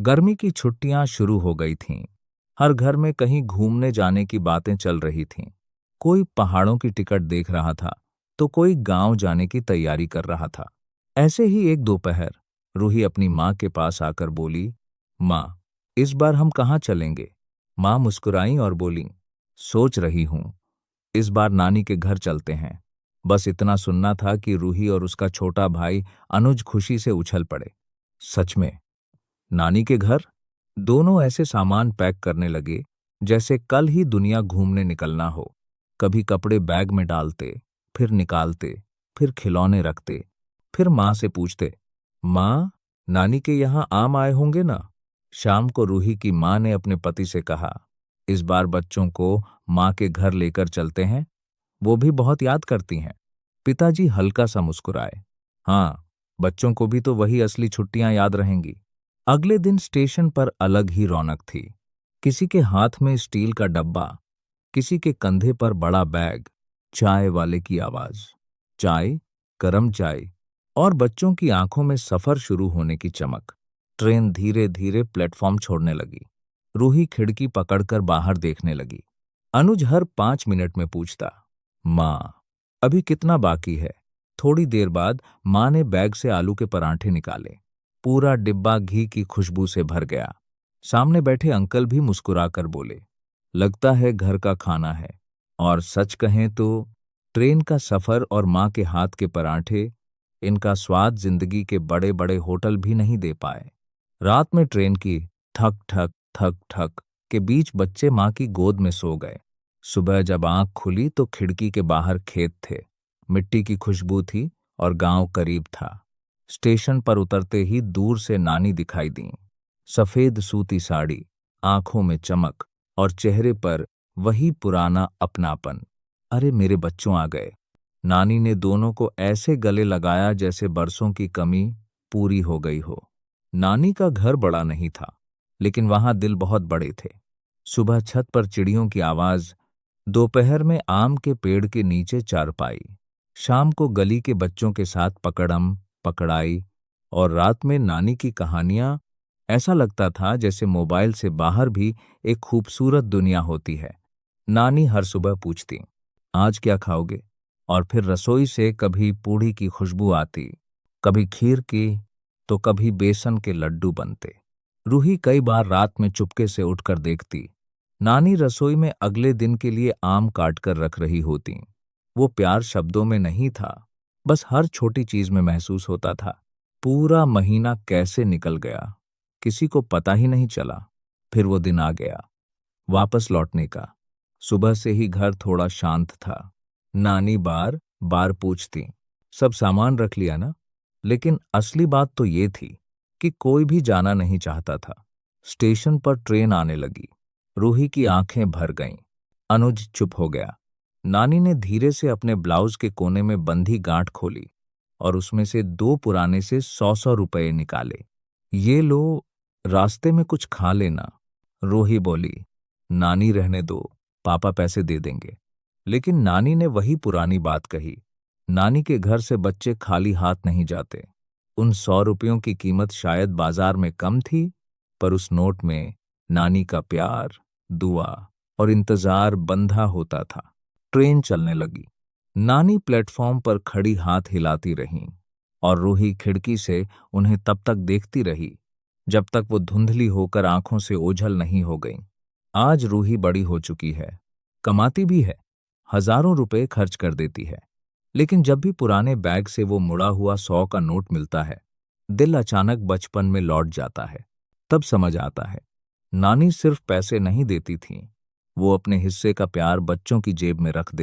गर्मी की छुट्टियां शुरू हो गई थीं। हर घर में कहीं घूमने जाने की बातें चल रही थीं। कोई पहाड़ों की टिकट देख रहा था, तो कोई गांव जाने की तैयारी कर रहा था। ऐसे ही एक दोपहर रूही अपनी माँ के पास आकर बोली, माँ, इस बार हम कहाँ चलेंगे? माँ मुस्कुराई और बोली, सोच रही हूँ, इस बार नानी के घर चलते हैं। बस इतना सुनना था कि रूही और उसका छोटा भाई अनुज खुशी से उछल पड़े। सच में? नानी के घर? दोनों ऐसे सामान पैक करने लगे जैसे कल ही दुनिया घूमने निकलना हो। कभी कपड़े बैग में डालते, फिर निकालते, फिर खिलौने रखते, फिर माँ से पूछते, माँ, नानी के यहाँ आम आए होंगे ना? शाम को रूही की माँ ने अपने पति से कहा, इस बार बच्चों को माँ के घर लेकर चलते हैं, वो भी बहुत याद करती हैं। पिताजी हल्का सा मुस्कुराए। हाँ, बच्चों को भी तो वही असली छुट्टियां याद रहेंगी। अगले दिन स्टेशन पर अलग ही रौनक थी। किसी के हाथ में स्टील का डब्बा, किसी के कंधे पर बड़ा बैग, चाय वाले की आवाज, चाय, गरम चाय, और बच्चों की आंखों में सफर शुरू होने की चमक। ट्रेन धीरे धीरे प्लेटफॉर्म छोड़ने लगी। रूही खिड़की पकड़कर बाहर देखने लगी। अनुज हर 5 मिनट में पूछता, माँ, अभी कितना बाकी है? थोड़ी देर बाद माँ ने बैग से आलू के परांठे निकाले। पूरा डिब्बा घी की खुशबू से भर गया। सामने बैठे अंकल भी मुस्कुराकर बोले, लगता है घर का खाना है। और सच कहें तो ट्रेन का सफर और माँ के हाथ के परांठे, इनका स्वाद जिंदगी के बड़े बड़े होटल भी नहीं दे पाए। रात में ट्रेन की थक ठक थक ठक के बीच बच्चे माँ की गोद में सो गए। सुबह जब आंख खुली तो खिड़की के बाहर खेत थे, मिट्टी की खुशबू थी और गांव करीब था। स्टेशन पर उतरते ही दूर से नानी दिखाई दी। सफेद सूती साड़ी, आंखों में चमक और चेहरे पर वही पुराना अपनापन। अरे मेरे बच्चों आ गए। नानी ने दोनों को ऐसे गले लगाया जैसे बरसों की कमी पूरी हो गई हो। नानी का घर बड़ा नहीं था, लेकिन वहां दिल बहुत बड़े थे। सुबह छत पर चिड़ियों की आवाज, दोपहर में आम के पेड़ के नीचे चारपाई, शाम को गली के बच्चों के साथ पकड़म पकड़ाई, और रात में नानी की कहानियां। ऐसा लगता था जैसे मोबाइल से बाहर भी एक खूबसूरत दुनिया होती है। नानी हर सुबह पूछती, आज क्या खाओगे? और फिर रसोई से कभी पूड़ी की खुशबू आती, कभी खीर की, तो कभी बेसन के लड्डू बनते। रूही कई बार रात में चुपके से उठकर देखती। नानी रसोई में अगले दिन के लिए आम काट कर रख रही होती। वो प्यार शब्दों में नहीं था, बस हर छोटी चीज में महसूस होता था। पूरा महीना कैसे निकल गया, किसी को पता ही नहीं चला। फिर वो दिन आ गया, वापस लौटने का। सुबह से ही घर थोड़ा शांत था। नानी बार बार पूछती, सब सामान रख लिया ना? लेकिन असली बात तो ये थी कि कोई भी जाना नहीं चाहता था। स्टेशन पर ट्रेन आने लगी। रूही की आंखें भर गईं। अनुज चुप हो गया। नानी ने धीरे से अपने ब्लाउज के कोने में बंधी गांठ खोली और उसमें से 2 पुराने से 100-100 रुपए निकाले। ये लो, रास्ते में कुछ खा लेना। रूही बोली, नानी रहने दो, पापा पैसे दे देंगे। लेकिन नानी ने वही पुरानी बात कही। नानी के घर से बच्चे खाली हाथ नहीं जाते। उन 100 रुपयों की कीमत शायद बाजार में कम थी, पर उस नोट में नानी का प्यार, दुआ और इंतजार बंधा होता था। ट्रेन चलने लगी। नानी प्लेटफॉर्म पर खड़ी हाथ हिलाती रहीं और रूही खिड़की से उन्हें तब तक देखती रही जब तक वो धुंधली होकर आंखों से ओझल नहीं हो गईं। आज रूही बड़ी हो चुकी है, कमाती भी है, हजारों रुपए खर्च कर देती है। लेकिन जब भी पुराने बैग से वो मुड़ा हुआ 100 का नोट मिलता है, दिल अचानक बचपन में लौट जाता है। तब समझ आता है, नानी सिर्फ पैसे नहीं देती थीं, वो अपने हिस्से का प्यार बच्चों की जेब में रख देती।